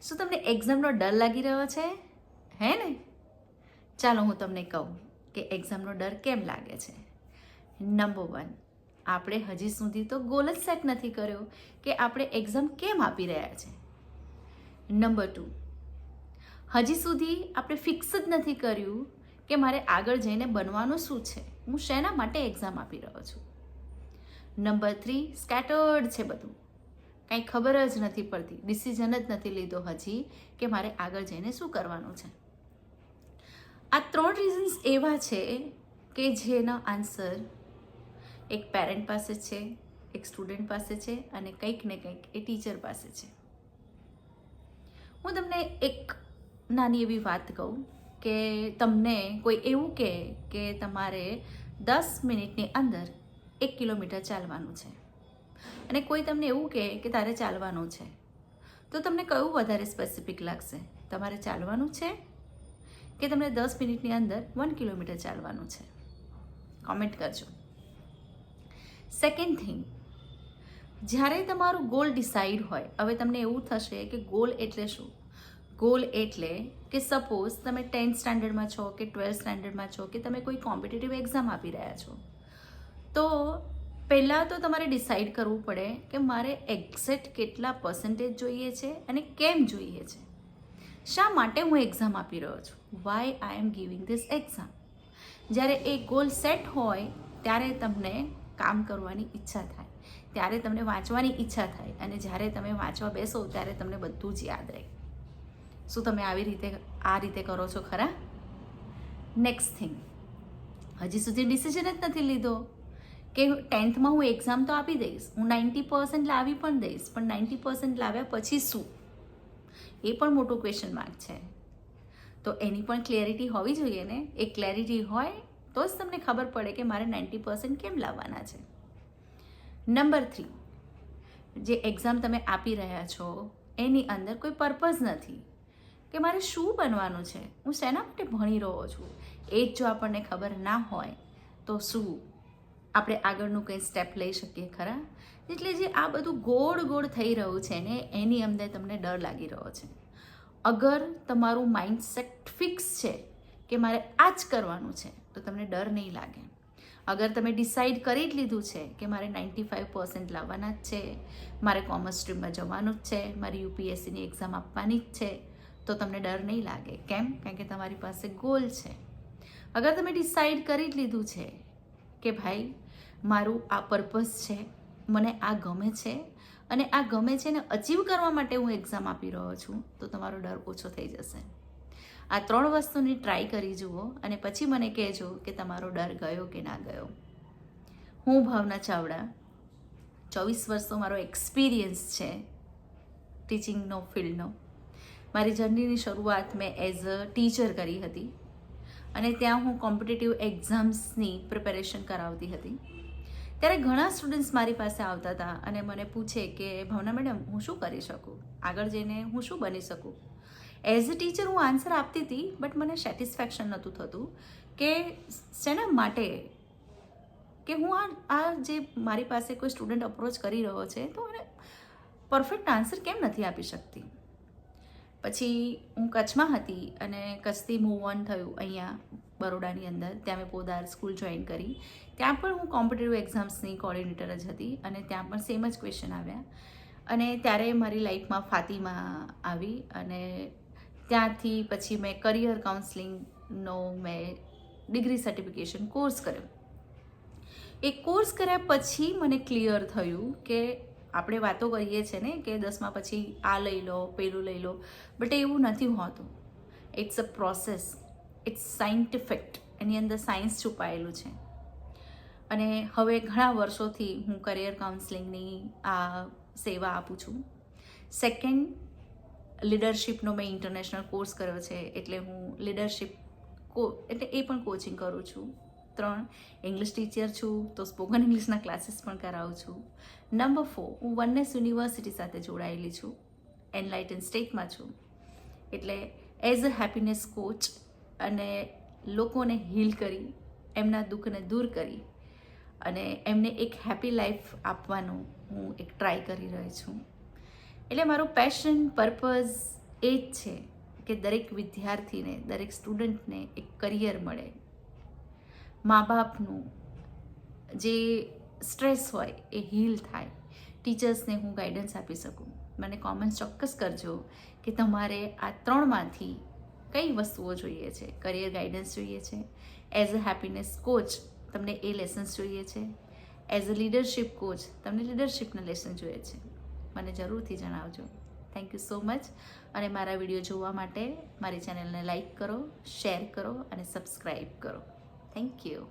શું તમને એક્ઝામનો ડર લાગી રહ્યો છે? હે ને? ચાલો હું તમને કહું કે એક્ઝામનો ડર કેમ લાગે છે. નંબર 1, આપણે હજી સુધી તો ગોલ જ સેટ નથી કર્યો કે આપણે એક્ઝામ કેમ આપી રહ્યા છે. નંબર 2, હજી સુધી આપણે ફિક્સ જ નથી કર્યું કે મારે આગળ જઈને બનવાનું શું છે, હું શેના માટે એક્ઝામ આપી રહ્યો છું. નંબર 3, સ્કેટર્ડ છે બધું, કંઈ ખબર જ નથી પડતી, ડિસિઝન જ નથી લીધો હજી કે મારે આગળ જઈને શું કરવાનું છે. આ 3 રીઝન્સ એવા છે કે જેનો આન્સર એક પેરેન્ટ પાસે છે, એક સ્ટુડન્ટ પાસે છે અને કંઈક ને કંઈક એ ટીચર પાસે છે. હું તમને એક નાની એવી વાત કહું કે તમને કોઈ એવું કહે કે તમારે 10 મિનિટની અંદર 1 કિલોમીટર ચાલવાનું છે અને કોઈ તમને એવું કહે કે તારે ચાલવાનું છે, તો તમને કયું વધારે સ્પેસિફિક લાગશે? તમારે ચાલવાનું છે કે તમને 10 મિનિટની અંદર 1 કિલોમીટર ચાલવાનું છે? કોમેન્ટ કરજો. સેકન્ડ થિંગ, જ્યારે તમારું ગોલ ડિસાઈડ હોય, હવે તમને એવું થશે કે ગોલ એટલે શું? ગોલ એટલે કે સપોઝ તમે 10th સ્ટાન્ડર્ડમાં છો કે 12th સ્ટાન્ડર્ડમાં છો કે તમે કોઈ કોમ્પિટિટિવ એક્ઝામ આપી રહ્યા છો, તો પહેલાં તો તમારે ડિસાઈડ કરવું પડે કે મારે એક્ઝેક્ટ કેટલા પર્સન્ટેજ જોઈએ છે અને કેમ જોઈએ છે. શા માટે હું એક્ઝામ આપી રહ્યો છું? Why I am giving this exam. જ્યારે એ ગોલ સેટ હોય ત્યારે તમને કામ કરવાની ઈચ્છા થાય, ત્યારે તમને વાંચવાની ઈચ્છા થાય અને જ્યારે તમે વાંચવા બેસો ત્યારે તમને બધું જ યાદ રહે. શું તમે આ રીતે કરો છો ખરા? નેક્સ્ટ થિંગ, હજી સુધી ડિસિઝન જ નથી લીધો કે 10thમાં હું એક્ઝામ તો આપી દઈશ, હું 90% લાવી પણ દઈશ, પણ 90% લાવ્યા પછી શું? એ પણ મોટું ક્વેશ્ચન માર્ક છે. તો એની પણ ક્લેરિટી હોવી જોઈએ ને. એ ક્લેરિટી હોય તો જ તમને ખબર પડે કે મારે 90% કેમ લાવવાના છે. નંબર 3, જે એક્ઝામ તમે આપી રહ્યા છો એની અંદર કોઈ પર્પઝ નથી કે મારે શું બનવાનું છે, હું શેના માટે ભણી રહ્યો છું. એ જ જો આપણને ખબર ના હોય તો શું આપણે આગળનું કંઈ સ્ટેપ લઈ શકીએ ખરા? એટલે જે આ બધું ગોળ થઈ રહ્યું છે ને એની અંદર તમને ડર લાગી રહ્યો છે. અગર તમારું માઇન્ડસેટ ફિક્સ છે કે મારે આ જ કરવાનું છે તો તમને ડર નહીં લાગે. અગર તમે ડિસાઈડ કરી જ લીધું છે કે મારે 95% લાવવાના જ છે, મારે કોમર્સ સ્ટ્રીમમાં જવાનું જ છે, મારી UPSCની એક્ઝામ આપવાની જ છે, તો તમને ડર નહીં લાગે. કેમ? કારણ કે તમારી પાસે ગોલ છે. અગર તમે ડિસાઈડ કરી જ લીધું છે કે ભાઈ મારું આ પર્પઝ છે, મને આ ગમે છે અને આ ગમે છે ને અચીવ કરવા માટે હું એક્ઝામ આપી રહ્યો છું, તો તમારો ડર ઓછો થઈ જશે. આ 3 વસ્તુની ટ્રાય કરી જુઓ અને પછી મને કહેજો કે તમારો ડર ગયો કે ના ગયો. હું ભાવના ચાવડા, 24 વર્ષનો મારો એક્સપિરિયન્સ છે ટીચિંગનો ફિલ્ડનો. મારી જર્નીની શરૂઆત મેં એઝ અ ટીચર કરી હતી અને ત્યાં હું કોમ્પિટિટિવ એક્ઝામ્સની પ્રિપેરેશન કરાવતી હતી. ત્યારે ઘણા સ્ટુડન્ટ્સ મારી પાસે આવતા હતા અને મને પૂછે કે ભાવના મેડમ, હું શું કરી શકું? આગળ જઈને હું શું બની શકું? એઝ અ ટીચર હું આન્સર આપતી હતી, બટ મને સેટિસ્ફેક્શન નહોતું થતું કે શેના માટે કે હું આ જે મારી પાસે કોઈ સ્ટુડન્ટ અપ્રોચ કરી રહ્યો છે તો એને પરફેક્ટ આન્સર કેમ નથી આપી શકતી. પછી હું કચ્છમાં હતી અને કચ્છથી મૂવ ઓન થયું અહીંયા બરોડાની અંદર. ત્યાં મેં પોદાર સ્કૂલ જોઈન કરી. ત્યાં પણ હું કોમ્પિટિટિવ એક્ઝામ્સની કોર્ડિનેટર જ હતી અને ત્યાં પણ સેમ જ ક્વેશ્ચન આવ્યા. અને ત્યારે મારી લાઈફમાં ફાતિમા આવી અને ત્યાંથી પછી મેં કરિયર કાઉન્સલિંગનો મેં ડિગ્રી સર્ટિફિકેશન કોર્સ કર્યો. એ કોર્સ કર્યા પછી મને ક્લિયર થયું કે આપણે વાતો કરીએ છીએ ને કે 10મા પછી આ લઈ લો, પેલું લઈ લો, બટ એવું નથી હોતું. It's a process, it's scientific. એની અંદર સાયન્સ છુપાયેલું છે. અને હવે ઘણા વર્ષોથી હું કરિયર કાઉન્સલિંગની આ સેવા આપું છું. સેકન્ડ, લીડરશિપનો મેં ઇન્ટરનેશનલ કોર્સ કર્યો છે, એટલે હું લીડરશિપ એટલે એ પણ કોચિંગ કરું છું. 3, ઇંગ્લિશ ટીચર છું તો સ્પોકન ઇંગ્લિશના ક્લાસીસ પણ કરાવું છું. નંબર 4, હું વનનેસ યુનિવર્સિટી સાથે જોડાયેલી છું, એનલાઇટન સ્ટેટમાં છું. એટલે એઝ અ હેપીનેસ કોચ અને લોકોને હીલ કરી, એમના દુઃખને દૂર કરી અને એમને એક હેપી લાઈફ આપવાનું હું એક ટ્રાય કરી રહી છું. એટલે મારું પેશન, પર્પઝ એ જ છે કે દરેક વિદ્યાર્થીને, દરેક સ્ટુડન્ટને એક કરિયર મળે, મા બાપનું જે સ્ટ્રેસ હોય એ હીલ થાય, ટીચર્સને હું ગાઈડન્સ આપી શકું. મને કોમેન્ટ્સ ચોક્કસ કરજો કે તમારે આ ત્રણમાંથી કઈ વસ્તુઓ જોઈએ છે. કરિયર ગાઈડન્સ જોઈએ છે, એઝ અ હેપીનેસ કોચ તમને એ લેસન્સ જોઈએ છે, એઝ અ લીડરશિપ કોચ તમને લીડરશિપના લેસન જોઈએ છે. મને જરૂરથી જણાવજો. Thank you so much. અને મારા વિડીયો જોવા માટે મારી ચેનલને લાઈક કરો, શેર કરો અને સબસ્ક્રાઈબ કરો. Thank you.